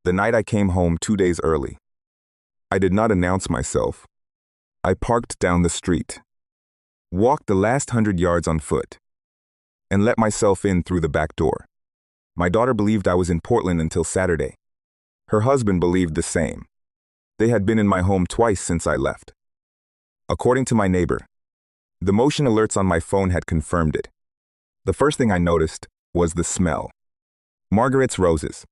The night I came home 2 days early. I did not announce myself. I parked down the street, walked the last 100 yards on foot, and let myself in through the back door. My daughter believed I was in Portland until Saturday. Her husband believed the same. They had been in my home twice since I left. According to my neighbor, the motion alerts on my phone had confirmed it. The first thing I noticed was the smell. Margaret's roses,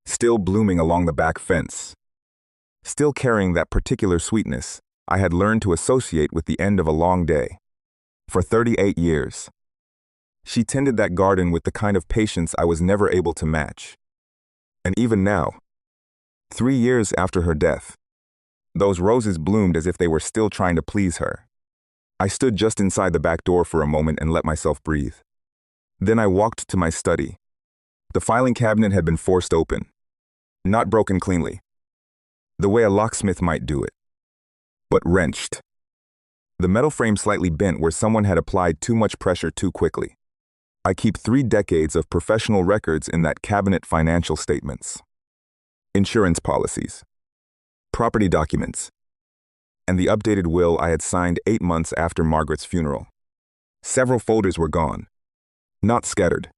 still blooming along the back fence, still carrying that particular sweetness I had learned to associate with the end of a long day. For 38 years, she tended that garden with the kind of patience I was never able to match. And even now, 3 years after her death, those roses bloomed as if they were still trying to please her. I stood just inside the back door for a moment and let myself breathe. Then I walked to my study. The filing cabinet had been forced open, not broken cleanly, the way a locksmith might do it, but wrenched. The metal frame slightly bent where someone had applied too much pressure too quickly. I keep 3 decades of professional records in that cabinet: financial statements, insurance policies, property documents, and the updated will I had signed 8 months after Margaret's funeral. Several folders were gone. Not scattered.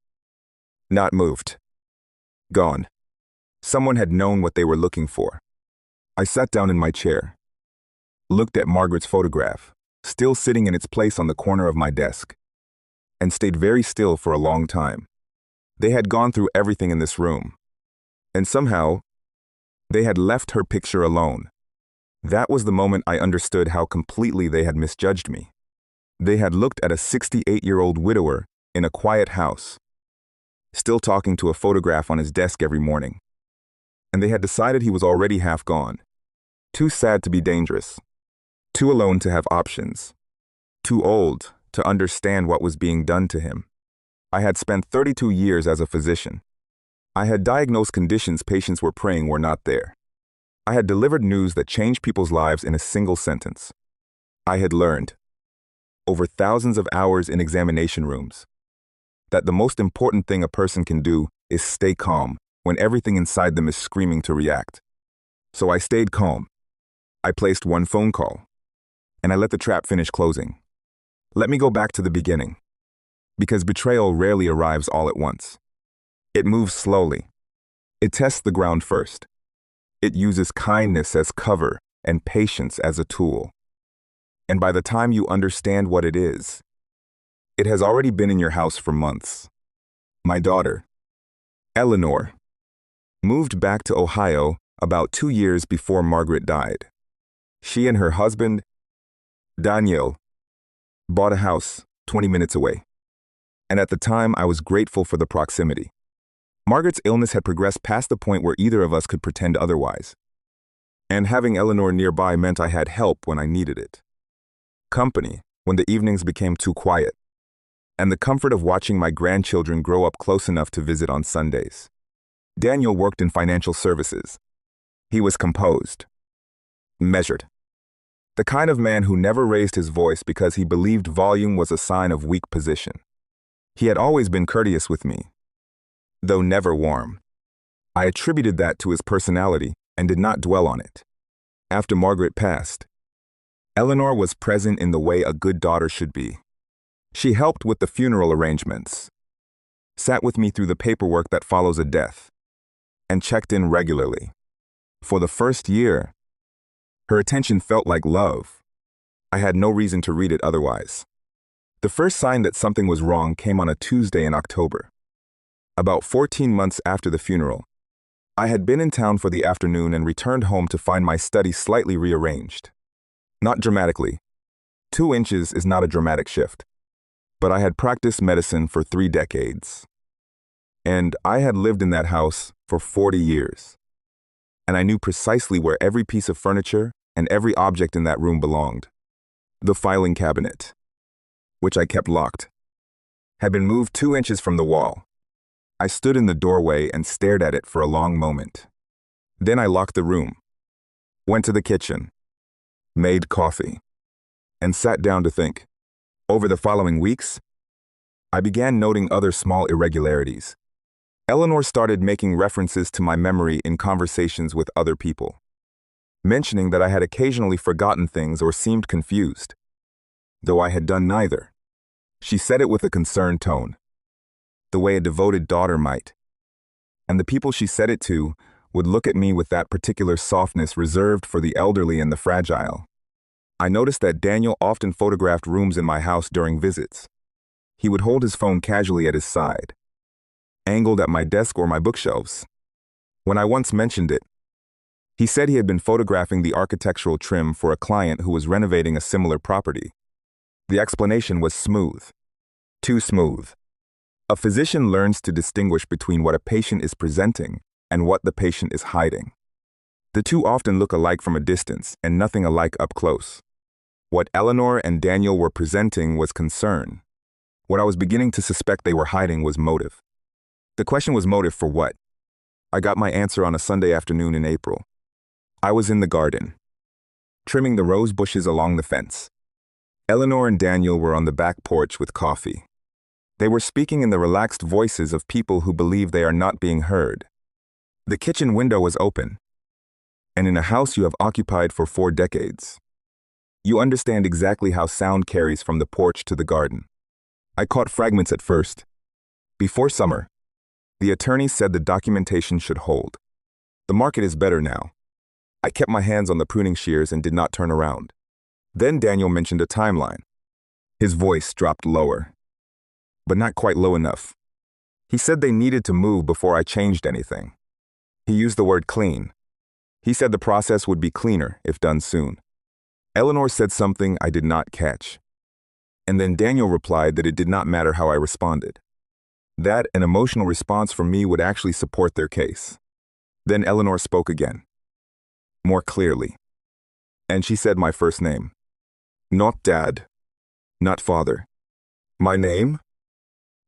Not moved. Gone. Someone had known what they were looking for. I sat down in my chair, looked at Margaret's photograph, still sitting in its place on the corner of my desk, and stayed very still for a long time. They had gone through everything in this room, and somehow, they had left her picture alone. That was the moment I understood how completely they had misjudged me. They had looked at a 68-year-old widower in a quiet house, still talking to a photograph on his desk every morning. And they had decided he was already half gone. Too sad to be dangerous. Too alone to have options. Too old to understand what was being done to him. I had spent 32 years as a physician. I had diagnosed conditions patients were praying were not there. I had delivered news that changed people's lives in a single sentence. I had learned, over thousands of hours in examination rooms, that the most important thing a person can do is stay calm when everything inside them is screaming to react. So I stayed calm. I placed one phone call, and I let the trap finish closing. Let me go back to the beginning, because betrayal rarely arrives all at once. It moves slowly. It tests the ground first. It uses kindness as cover and patience as a tool. And by the time you understand what it is, it has already been in your house for months. My daughter, Eleanor, moved back to Ohio about 2 years before Margaret died. She and her husband, Daniel, bought a house 20 minutes away. And at the time, I was grateful for the proximity. Margaret's illness had progressed past the point where either of us could pretend otherwise. And having Eleanor nearby meant I had help when I needed it. Company when the evenings became too quiet. And the comfort of watching my grandchildren grow up close enough to visit on Sundays. Daniel worked in financial services. He was composed, measured. The kind of man who never raised his voice because he believed volume was a sign of weak position. He had always been courteous with me, though never warm. I attributed that to his personality and did not dwell on it. After Margaret passed, Eleanor was present in the way a good daughter should be. She helped with the funeral arrangements, sat with me through the paperwork that follows a death, and checked in regularly. For the first year, her attention felt like love. I had no reason to read it otherwise. The first sign that something was wrong came on a Tuesday in October. About 14 months after the funeral, I had been in town for the afternoon and returned home to find my study slightly rearranged. Not dramatically. 2 inches is not a dramatic shift. But I had practiced medicine for 3 decades. And I had lived in that house for 40 years. And I knew precisely where every piece of furniture and every object in that room belonged. The filing cabinet, which I kept locked, had been moved 2 inches from the wall. I stood in the doorway and stared at it for a long moment. Then I locked the room, went to the kitchen, made coffee, and sat down to think. Over the following weeks, I began noting other small irregularities. Eleanor started making references to my memory in conversations with other people, mentioning that I had occasionally forgotten things or seemed confused, though I had done neither. She said it with a concerned tone, the way a devoted daughter might, and the people she said it to would look at me with that particular softness reserved for the elderly and the fragile. I noticed that Daniel often photographed rooms in my house during visits. He would hold his phone casually at his side, angled at my desk or my bookshelves. When I once mentioned it, he said he had been photographing the architectural trim for a client who was renovating a similar property. The explanation was smooth. Too smooth. A physician learns to distinguish between what a patient is presenting and what the patient is hiding. The two often look alike from a distance and nothing alike up close. What Eleanor and Daniel were presenting was concern. What I was beginning to suspect they were hiding was motive. The question was motive for what? I got my answer on a Sunday afternoon in April. I was in the garden, trimming the rose bushes along the fence. Eleanor and Daniel were on the back porch with coffee. They were speaking in the relaxed voices of people who believe they are not being heard. The kitchen window was open, and in a house you have occupied for 4 decades, you understand exactly how sound carries from the porch to the garden. I caught fragments at first. Before summer, the attorney said the documentation should hold. The market is better now. I kept my hands on the pruning shears and did not turn around. Then Daniel mentioned a timeline. His voice dropped lower, but not quite low enough. He said they needed to move before I changed anything. He used the word clean. He said the process would be cleaner if done soon. Eleanor said something I did not catch. And then Daniel replied that it did not matter how I responded. That an emotional response from me would actually support their case. Then Eleanor spoke again, more clearly. And she said my first name. Not Dad. Not Father. My name?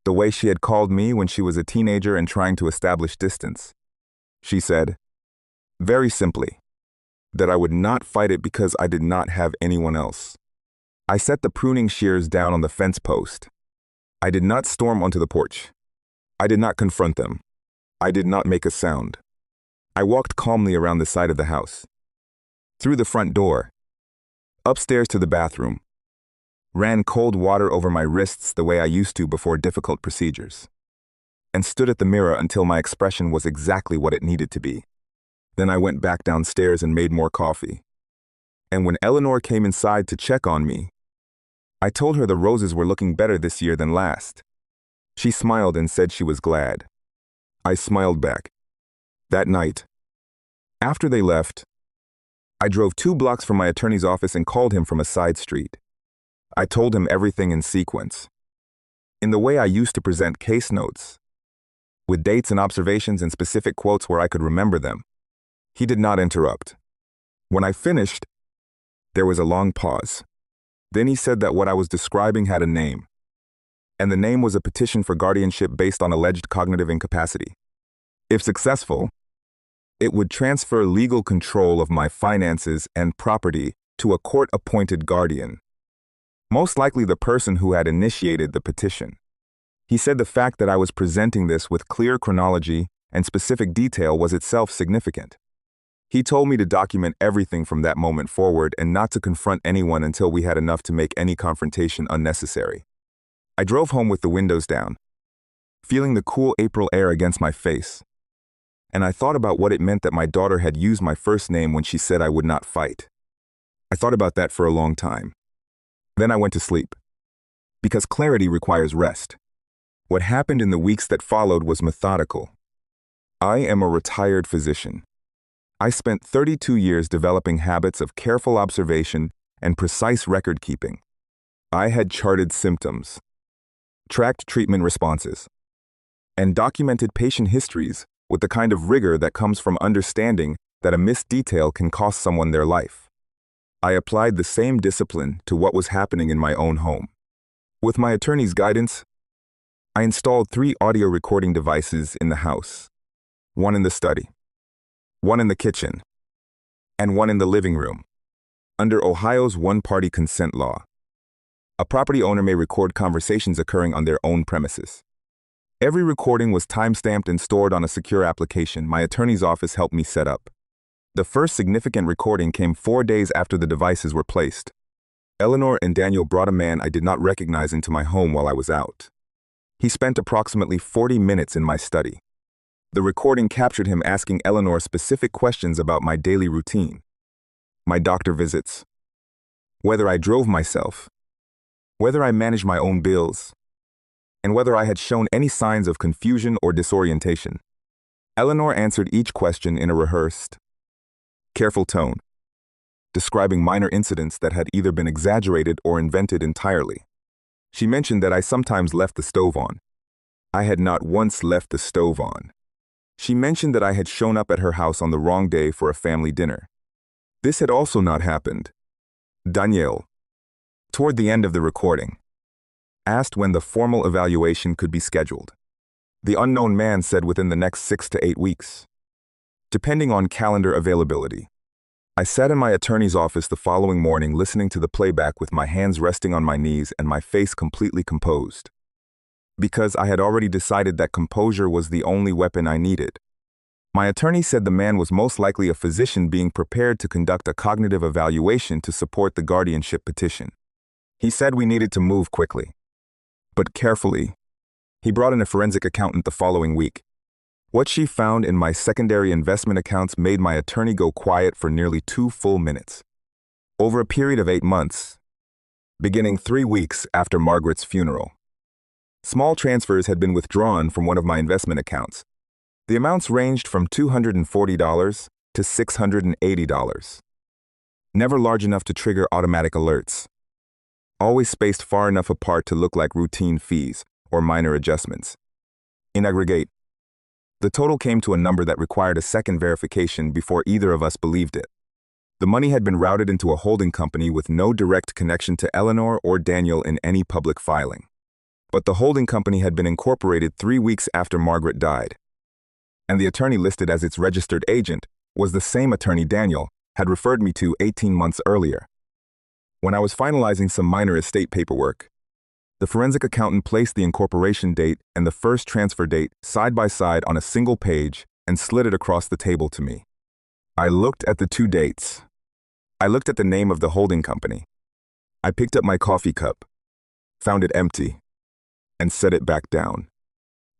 The way she had called me when she was a teenager and trying to establish distance. She said, very simply, that I would not fight it because I did not have anyone else. I set the pruning shears down on the fence post. I did not storm onto the porch. I did not confront them. I did not make a sound. I walked calmly around the side of the house, through the front door, upstairs to the bathroom, ran cold water over my wrists the way I used to before difficult procedures, and stood at the mirror until my expression was exactly what it needed to be. Then I went back downstairs and made more coffee. And when Eleanor came inside to check on me, I told her the roses were looking better this year than last. She smiled and said she was glad. I smiled back. That night, after they left, I drove 2 blocks from my attorney's office and called him from a side street. I told him everything in sequence, in the way I used to present case notes, with dates and observations and specific quotes where I could remember them. He did not interrupt. When I finished, there was a long pause. Then he said that what I was describing had a name, and the name was a petition for guardianship based on alleged cognitive incapacity. If successful, it would transfer legal control of my finances and property to a court-appointed guardian, most likely the person who had initiated the petition. He said the fact that I was presenting this with clear chronology and specific detail was itself significant. He told me to document everything from that moment forward and not to confront anyone until we had enough to make any confrontation unnecessary. I drove home with the windows down, feeling the cool April air against my face, and I thought about what it meant that my daughter had used my first name when she said I would not fight. I thought about that for a long time. Then I went to sleep, because clarity requires rest. What happened in the weeks that followed was methodical. I am a retired physician. I spent 32 years developing habits of careful observation and precise record keeping. I had charted symptoms, tracked treatment responses, and documented patient histories with the kind of rigor that comes from understanding that a missed detail can cost someone their life. I applied the same discipline to what was happening in my own home. With my attorney's guidance, I installed 3 audio recording devices in the house, 1 in the study, 1 in the kitchen, and 1 in the living room. Under Ohio's one-party consent law, a property owner may record conversations occurring on their own premises. Every recording was time-stamped and stored on a secure application my attorney's office helped me set up. The first significant recording came 4 days after the devices were placed. Eleanor and Daniel brought a man I did not recognize into my home while I was out. He spent approximately 40 minutes in my study. The recording captured him asking Eleanor specific questions about my daily routine, my doctor visits, whether I drove myself, whether I managed my own bills, and whether I had shown any signs of confusion or disorientation. Eleanor answered each question in a rehearsed, careful tone, describing minor incidents that had either been exaggerated or invented entirely. She mentioned that I sometimes left the stove on. I had not once left the stove on. She mentioned that I had shown up at her house on the wrong day for a family dinner. This had also not happened. Daniel, toward the end of the recording, asked when the formal evaluation could be scheduled. The unknown man said within the next 6 to 8 weeks, depending on calendar availability. I sat in my attorney's office the following morning listening to the playback with my hands resting on my knees and my face completely composed. Because I had already decided that composure was the only weapon I needed. My attorney said the man was most likely a physician being prepared to conduct a cognitive evaluation to support the guardianship petition. He said we needed to move quickly, but carefully. He brought in a forensic accountant the following week. What she found in my secondary investment accounts made my attorney go quiet for nearly 2 full minutes. Over a period of 8 months, beginning 3 weeks after Margaret's funeral, small transfers had been withdrawn from one of my investment accounts. The amounts ranged from $240 to $680. Never large enough to trigger automatic alerts. Always spaced far enough apart to look like routine fees or minor adjustments. In aggregate, the total came to a number that required a second verification before either of us believed it. The money had been routed into a holding company with no direct connection to Eleanor or Daniel in any public filing. But the holding company had been incorporated 3 weeks after Margaret died. And the attorney listed as its registered agent was the same attorney Daniel had referred me to 18 months earlier. When I was finalizing some minor estate paperwork, the forensic accountant placed the incorporation date and the first transfer date side by side on a single page and slid it across the table to me. I looked at the 2 dates. I looked at the name of the holding company. I picked up my coffee cup, found it empty, and set it back down.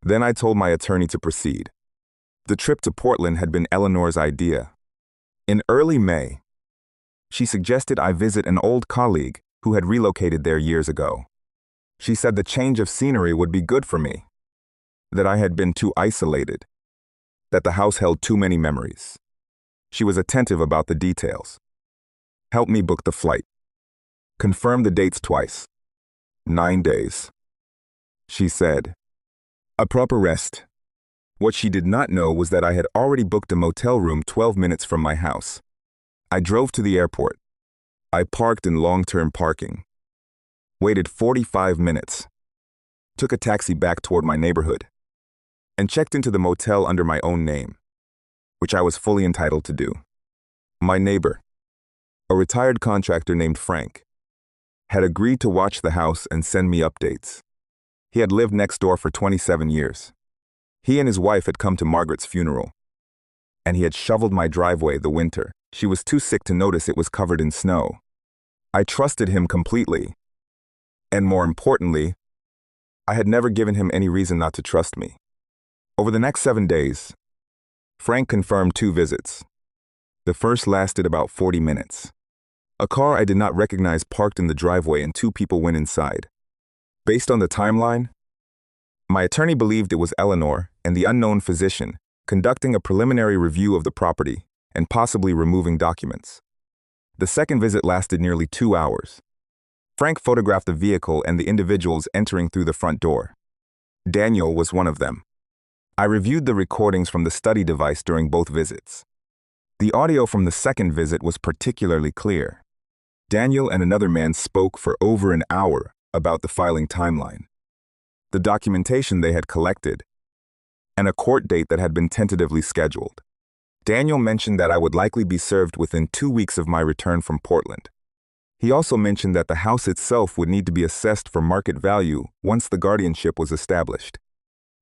Then I told my attorney to proceed. The trip to Portland had been Eleanor's idea. In early May, she suggested I visit an old colleague who had relocated there years ago. She said the change of scenery would be good for me, that I had been too isolated, that the house held too many memories. She was attentive about the details. Helped me book the flight. Confirmed the dates twice. 9 days. She said, a proper rest. What she did not know was that I had already booked a motel room 12 minutes from my house. I drove to the airport. I parked in long-term parking. Waited 45 minutes. Took a taxi back toward my neighborhood. And checked into the motel under my own name, which I was fully entitled to do. My neighbor, a retired contractor named Frank, had agreed to watch the house and send me updates. He had lived next door for 27 years. He and his wife had come to Margaret's funeral, and he had shoveled my driveway the winter. She was too sick to notice it was covered in snow. I trusted him completely, and more importantly, I had never given him any reason not to trust me. Over the next 7 days, Frank confirmed 2 visits. The first lasted about 40 minutes. A car I did not recognize parked in the driveway and 2 people went inside. Based on the timeline, my attorney believed it was Eleanor and the unknown physician conducting a preliminary review of the property and possibly removing documents. The second visit lasted nearly 2 hours. Frank photographed the vehicle and the individuals entering through the front door. Daniel was one of them. I reviewed the recordings from the study device during both visits. The audio from the second visit was particularly clear. Daniel and another man spoke for over an hour about the filing timeline, the documentation they had collected, and a court date that had been tentatively scheduled. Daniel mentioned that I would likely be served within 2 weeks of my return from Portland. He also mentioned that the house itself would need to be assessed for market value once the guardianship was established.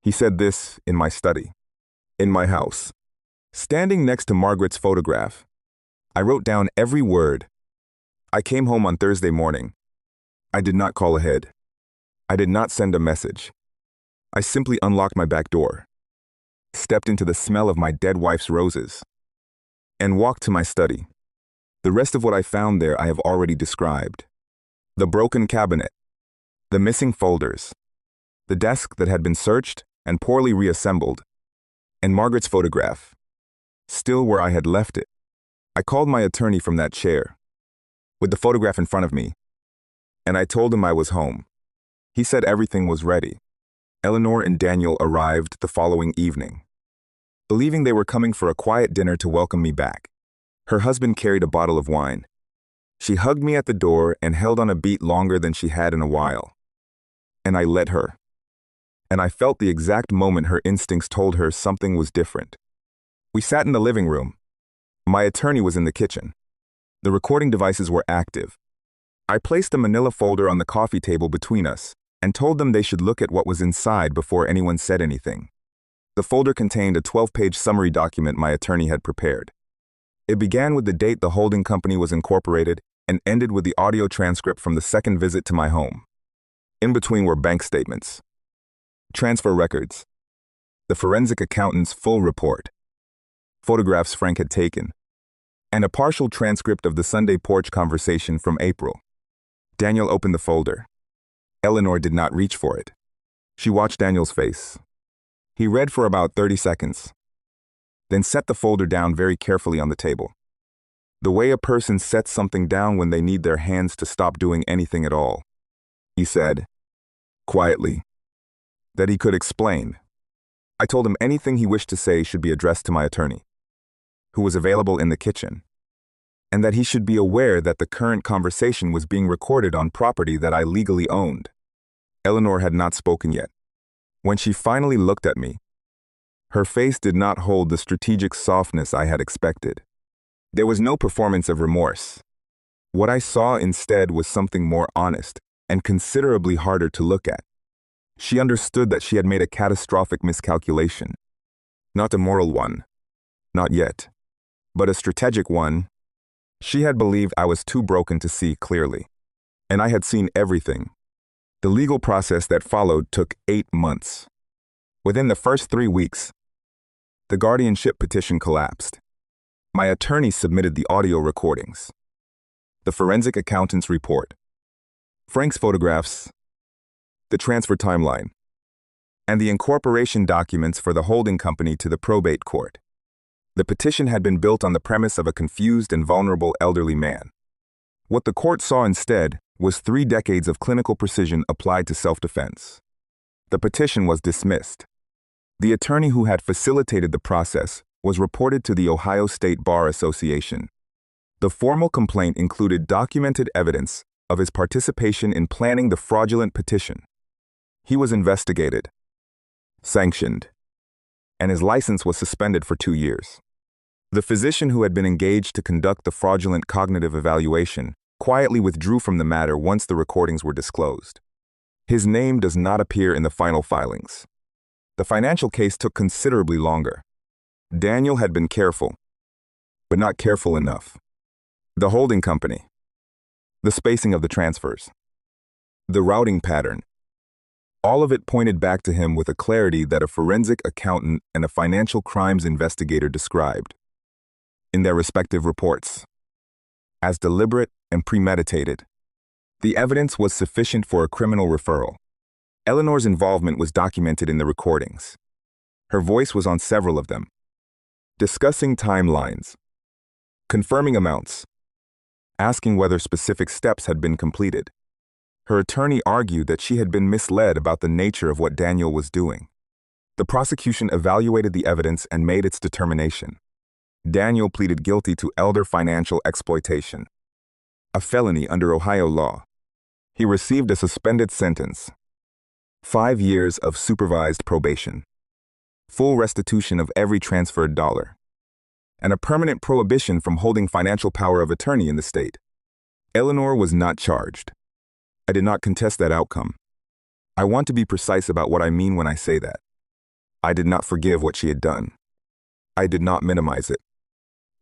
He said this in my study, in my house, standing next to Margaret's photograph. I wrote down every word. I came home on Thursday morning. I did not call ahead. I did not send a message. I simply unlocked my back door, stepped into the smell of my dead wife's roses, and walked to my study. The rest of what I found there I have already described. The broken cabinet, the missing folders, the desk that had been searched and poorly reassembled, and Margaret's photograph, still where I had left it. I called my attorney from that chair, with the photograph in front of me, and I told him I was home. He said everything was ready. Eleanor and Daniel arrived the following evening, believing they were coming for a quiet dinner to welcome me back. Her husband carried a bottle of wine. She hugged me at the door and held on a beat longer than she had in a while. And I let her. And I felt the exact moment her instincts told her something was different. We sat in the living room. My attorney was in the kitchen. The recording devices were active. I placed a manila folder on the coffee table between us and told them they should look at what was inside before anyone said anything. The folder contained a 12-page summary document my attorney had prepared. It began with the date the holding company was incorporated and ended with the audio transcript from the second visit to my home. In between were bank statements, transfer records, the forensic accountant's full report, photographs Frank had taken, and a partial transcript of the Sunday porch conversation from April. Daniel opened the folder. Eleanor did not reach for it. She watched Daniel's face. He read for about 30 seconds, then set the folder down very carefully on the table. The way a person sets something down when they need their hands to stop doing anything at all. He said, quietly, that he could explain. I told him anything he wished to say should be addressed to my attorney, who was available in the kitchen, and that he should be aware that the current conversation was being recorded on property that I legally owned. Eleanor had not spoken yet. When she finally looked at me, her face did not hold the strategic softness I had expected. There was no performance of remorse. What I saw instead was something more honest and considerably harder to look at. She understood that she had made a catastrophic miscalculation. Not a moral one, not yet, but a strategic one. She had believed I was too broken to see clearly, and I had seen everything. The legal process that followed took 8 months. Within the first 3 weeks, the guardianship petition collapsed. My attorney submitted the audio recordings, the forensic accountant's report, Frank's photographs, the transfer timeline, and the incorporation documents for the holding company to the probate court. The petition had been built on the premise of a confused and vulnerable elderly man. What the court saw instead was 3 decades of clinical precision applied to self-defense. The petition was dismissed. The attorney who had facilitated the process was reported to the Ohio State Bar Association. The formal complaint included documented evidence of his participation in planning the fraudulent petition. He was investigated, sanctioned, and his license was suspended for 2 years. The physician who had been engaged to conduct the fraudulent cognitive evaluation quietly withdrew from the matter once the recordings were disclosed. His name does not appear in the final filings. The financial case took considerably longer. Daniel had been careful, but not careful enough. The holding company, the spacing of the transfers, the routing pattern, all of it pointed back to him with a clarity that a forensic accountant and a financial crimes investigator described, in their respective reports, as deliberate and premeditated. The evidence was sufficient for a criminal referral. Eleanor's involvement was documented in the recordings. Her voice was on several of them, discussing timelines, confirming amounts, asking whether specific steps had been completed. Her attorney argued that she had been misled about the nature of what Daniel was doing. The prosecution evaluated the evidence and made its determination. Daniel pleaded guilty to elder financial exploitation, a felony under Ohio law. He received a suspended sentence, 5 years of supervised probation, full restitution of every transferred dollar, and a permanent prohibition from holding financial power of attorney in the state. Eleanor was not charged. I did not contest that outcome. I want to be precise about what I mean when I say that. I did not forgive what she had done. I did not minimize it.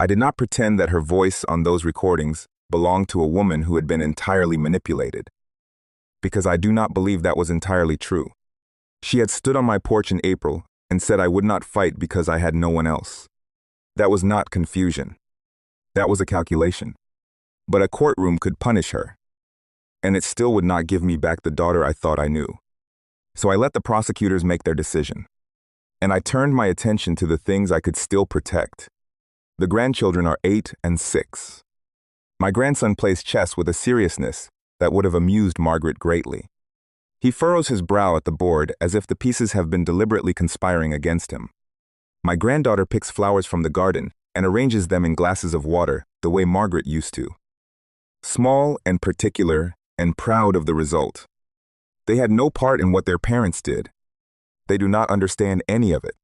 I did not pretend that her voice on those recordings belonged to a woman who had been entirely manipulated, because I do not believe that was entirely true. She had stood on my porch in April and said I would not fight because I had no one else. That was not confusion. That was a calculation. But a courtroom could punish her, and it still would not give me back the daughter I thought I knew. So I let the prosecutors make their decision, and I turned my attention to the things I could still protect. The grandchildren are 8 and 6. My grandson plays chess with a seriousness that would have amused Margaret greatly. He furrows his brow at the board as if the pieces have been deliberately conspiring against him. My granddaughter picks flowers from the garden and arranges them in glasses of water the way Margaret used to. Small and particular and proud of the result. They had no part in what their parents did. They do not understand any of it,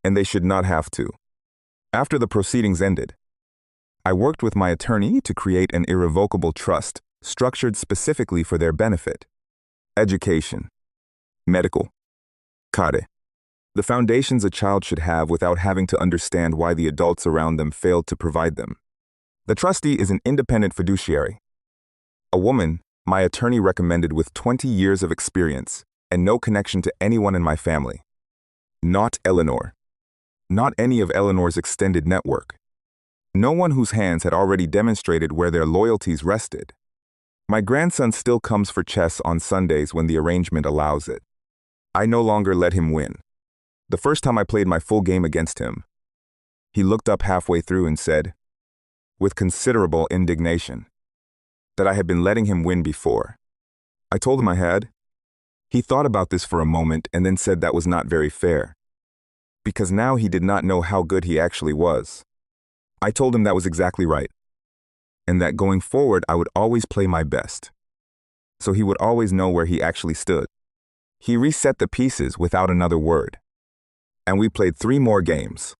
and they should not have to. After the proceedings ended, I worked with my attorney to create an irrevocable trust structured specifically for their benefit. Education, medical, care, the foundations a child should have without having to understand why the adults around them failed to provide them. The trustee is an independent fiduciary. A woman my attorney recommended with 20 years of experience and no connection to anyone in my family. Not Eleanor. Not any of Eleanor's extended network. No one whose hands had already demonstrated where their loyalties rested. My grandson still comes for chess on Sundays when the arrangement allows it. I no longer let him win. The first time I played my full game against him, he looked up halfway through and said, with considerable indignation, that I had been letting him win before. I told him I had. He thought about this for a moment and then said that was not very fair, because now he did not know how good he actually was. I told him that was exactly right, and that going forward I would always play my best, so he would always know where he actually stood. He reset the pieces without another word, and we played 3 more games,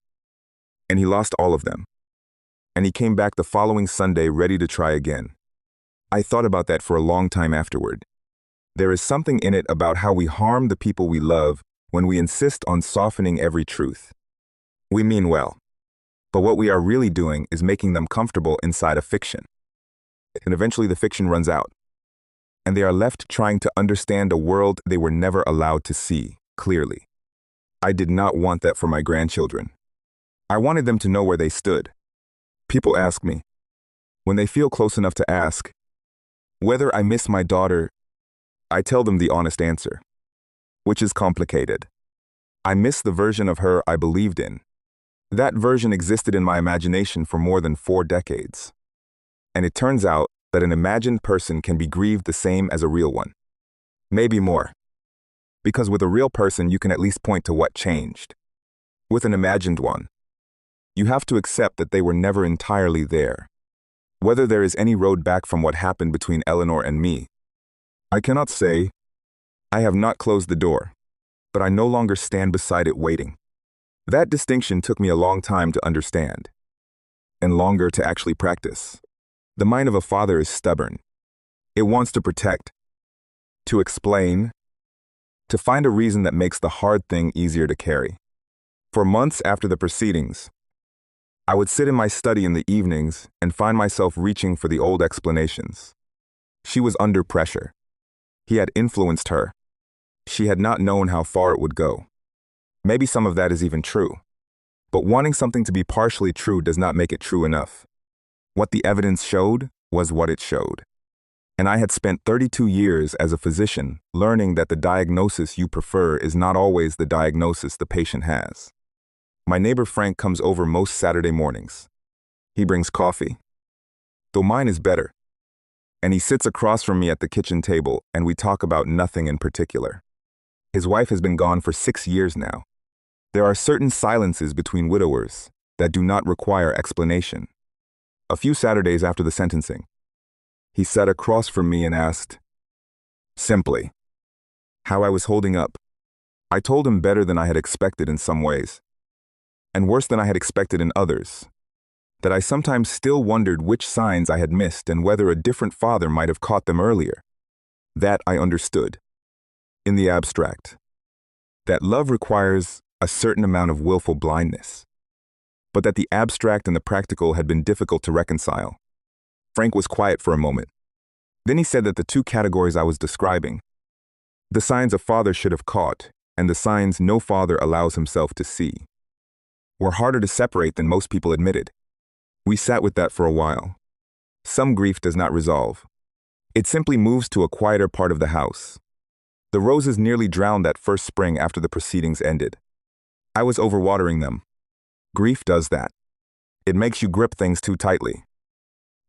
and he lost all of them, and he came back the following Sunday ready to try again. I thought about that for a long time afterward. There is something in it about how we harm the people we love when we insist on softening every truth. We mean well, but what we are really doing is making them comfortable inside a fiction. And eventually the fiction runs out, and they are left trying to understand a world they were never allowed to see clearly. I did not want that for my grandchildren. I wanted them to know where they stood. People ask me, when they feel close enough to ask, whether I miss my daughter. I tell them the honest answer, which is complicated. I miss the version of her I believed in. That version existed in my imagination for more than 4 decades. And it turns out that an imagined person can be grieved the same as a real one. Maybe more. Because with a real person, you can at least point to what changed. With an imagined one, you have to accept that they were never entirely there. Whether there is any road back from what happened between Eleanor and me, I cannot say. I have not closed the door, but I no longer stand beside it waiting. That distinction took me a long time to understand, and longer to actually practice. The mind of a father is stubborn. It wants to protect, to explain, to find a reason that makes the hard thing easier to carry. For months after the proceedings, I would sit in my study in the evenings and find myself reaching for the old explanations. She was under pressure. He had influenced her. She had not known how far it would go. Maybe some of that is even true. But wanting something to be partially true does not make it true enough. What the evidence showed was what it showed. And I had spent 32 years as a physician learning that the diagnosis you prefer is not always the diagnosis the patient has. My neighbor Frank comes over most Saturday mornings. He brings coffee, though mine is better. And he sits across from me at the kitchen table and we talk about nothing in particular. His wife has been gone for 6 years now. There are certain silences between widowers that do not require explanation. A few Saturdays after the sentencing, he sat across from me and asked, simply, how I was holding up. I told him better than I had expected in some ways, and worse than I had expected in others, that I sometimes still wondered which signs I had missed and whether a different father might have caught them earlier. That I understood, in the abstract, that love requires a certain amount of willful blindness, but that the abstract and the practical had been difficult to reconcile. Frank was quiet for a moment. Then he said that the two categories I was describing, the signs a father should have caught and the signs no father allows himself to see, were harder to separate than most people admitted. We sat with that for a while. Some grief does not resolve. It simply moves to a quieter part of the house. The roses nearly drowned that first spring after the proceedings ended. I was overwatering them. Grief does that. It makes you grip things too tightly,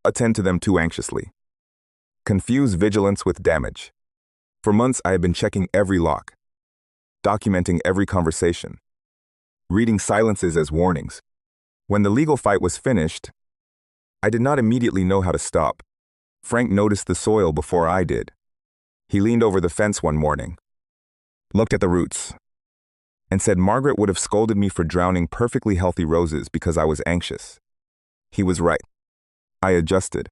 attend to them too anxiously, confuse vigilance with damage. For months I had been checking every lock, documenting every conversation, reading silences as warnings. When the legal fight was finished, I did not immediately know how to stop. Frank noticed the soil before I did. He leaned over the fence one morning, looked at the roots, and said Margaret would have scolded me for drowning perfectly healthy roses because I was anxious. He was right. I adjusted.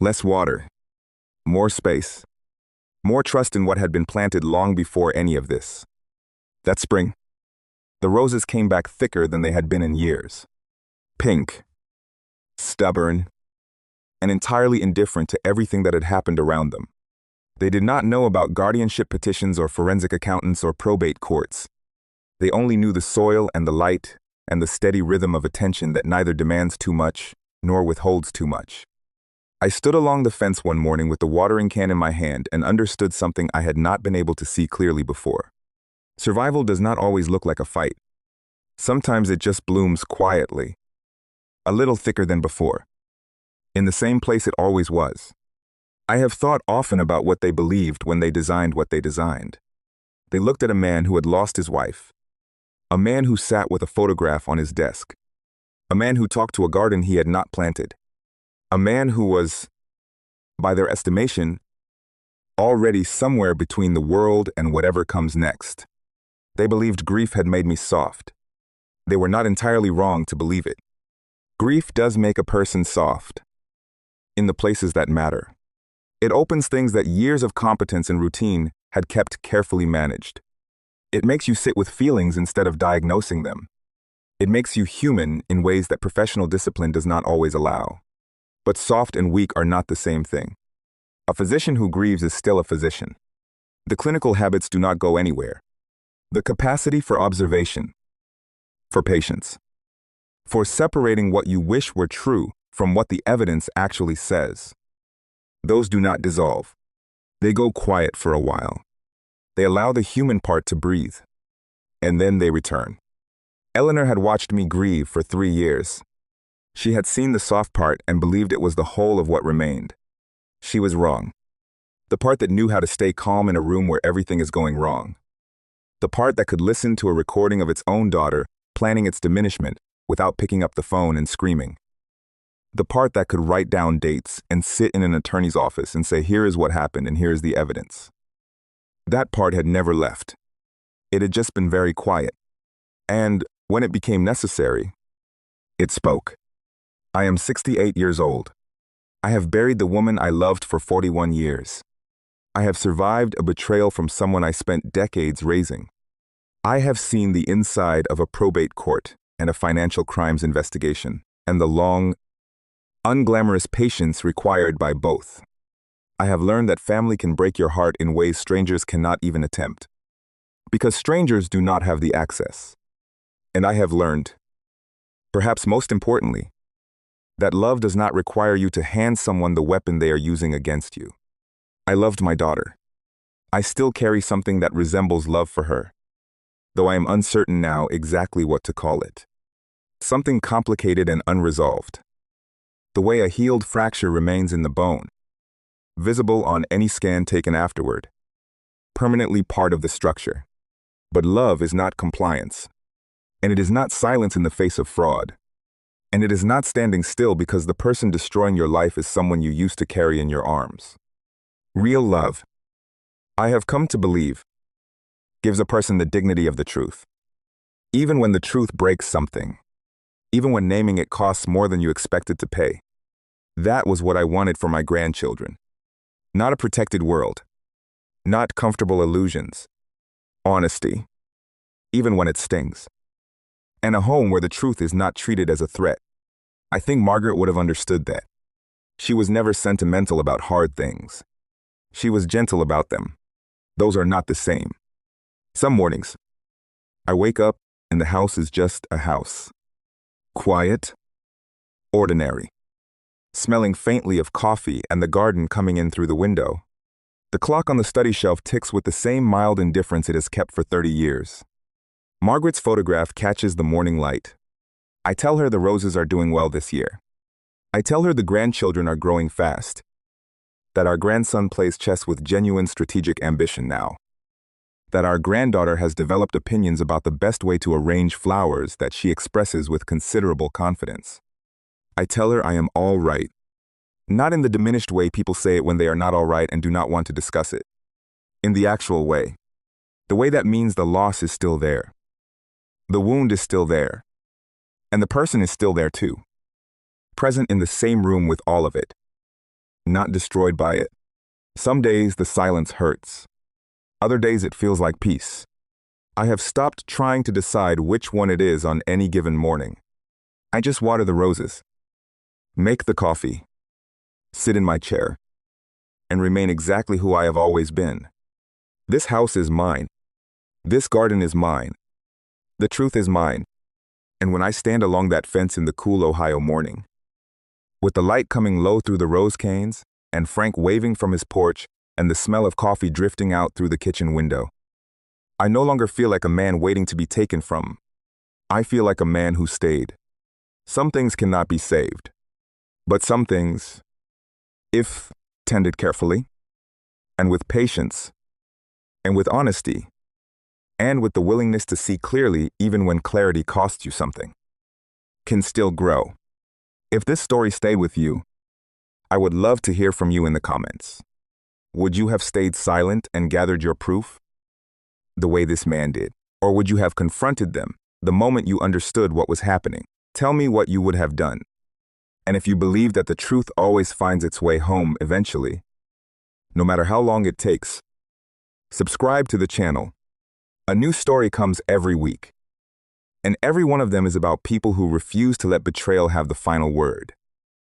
Less water, more space, more trust in what had been planted long before any of this. That spring, the roses came back thicker than they had been in years. Pink, stubborn, and entirely indifferent to everything that had happened around them. They did not know about guardianship petitions or forensic accountants or probate courts. They only knew the soil and the light and the steady rhythm of attention that neither demands too much nor withholds too much. I stood along the fence one morning with the watering can in my hand and understood something I had not been able to see clearly before. Survival does not always look like a fight. Sometimes it just blooms quietly, a little thicker than before, in the same place it always was. I have thought often about what they believed when they designed what they designed. They looked at a man who had lost his wife, a man who sat with a photograph on his desk, a man who talked to a garden he had not planted, a man who was, by their estimation, already somewhere between the world and whatever comes next. They believed grief had made me soft. They were not entirely wrong to believe it. Grief does make a person soft, in the places that matter. It opens things that years of competence and routine had kept carefully managed. It makes you sit with feelings instead of diagnosing them. It makes you human in ways that professional discipline does not always allow. But soft and weak are not the same thing. A physician who grieves is still a physician. The clinical habits do not go anywhere. The capacity for observation, for patience, for separating what you wish were true from what the evidence actually says. Those do not dissolve. They go quiet for a while. They allow the human part to breathe, and then they return. Eleanor had watched me grieve for 3 years. She had seen the soft part and believed it was the whole of what remained. She was wrong. The part that knew how to stay calm in a room where everything is going wrong. The part that could listen to a recording of its own daughter planning its diminishment without picking up the phone and screaming. The part that could write down dates and sit in an attorney's office and say, here is what happened and here is the evidence. That part had never left. It had just been very quiet. And when it became necessary, it spoke. I am 68 years old. I have buried the woman I loved for 41 years. I have survived a betrayal from someone I spent decades raising. I have seen the inside of a probate court and a financial crimes investigation, and the long, unglamorous patience required by both. I have learned that family can break your heart in ways strangers cannot even attempt, because strangers do not have the access. And I have learned, perhaps most importantly, that love does not require you to hand someone the weapon they are using against you. I loved my daughter. I still carry something that resembles love for her, though I am uncertain now exactly what to call it. Something complicated and unresolved. The way a healed fracture remains in the bone, visible on any scan taken afterward, permanently part of the structure. But love is not compliance, and it is not silence in the face of fraud, and it is not standing still because the person destroying your life is someone you used to carry in your arms. Real love, I have come to believe, gives a person the dignity of the truth. Even when the truth breaks something, even when naming it costs more than you expected to pay. That was what I wanted for my grandchildren. Not a protected world, not comfortable illusions. Honesty. even when it stings. And a home where the truth is not treated as a threat. I think Margaret would have understood that. She was never sentimental about hard things. She was gentle about them. Those are not the same. Some mornings, I wake up and the house is just a house. Quiet, ordinary. Smelling faintly of coffee and the garden coming in through the window. The clock on the study shelf ticks with the same mild indifference it has kept for 30 years. Margaret's photograph catches the morning light. I tell her the roses are doing well this year. I tell her the grandchildren are growing fast. That our grandson plays chess with genuine strategic ambition now. That our granddaughter has developed opinions about the best way to arrange flowers that she expresses with considerable confidence. I tell her I am all right. Not in the diminished way people say it when they are not all right and do not want to discuss it. In the actual way. The way that means the loss is still there. The wound is still there. And the person is still there too. Present in the same room with all of it. Not destroyed by it. Some days the silence hurts. Other days it feels like peace. I have stopped trying to decide which one it is on any given morning. I just water the roses. Make the coffee. Sit in my chair. And remain exactly who I have always been. This house is mine. This garden is mine. The truth is mine. And when I stand along that fence in the cool Ohio morning, with the light coming low through the rose canes, and Frank waving from his porch, and the smell of coffee drifting out through the kitchen window, I no longer feel like a man waiting to be taken from. I feel like a man who stayed. Some things cannot be saved. But some things, if tended carefully, and with patience, and with honesty, and with the willingness to see clearly even when clarity costs you something, can still grow. If this story stayed with you, I would love to hear from you in the comments. Would you have stayed silent and gathered your proof, the way this man did? Or would you have confronted them the moment you understood what was happening? Tell me what you would have done. And if you believe that the truth always finds its way home eventually, no matter how long it takes, subscribe to the channel. A new story comes every week. And every one of them is about people who refuse to let betrayal have the final word.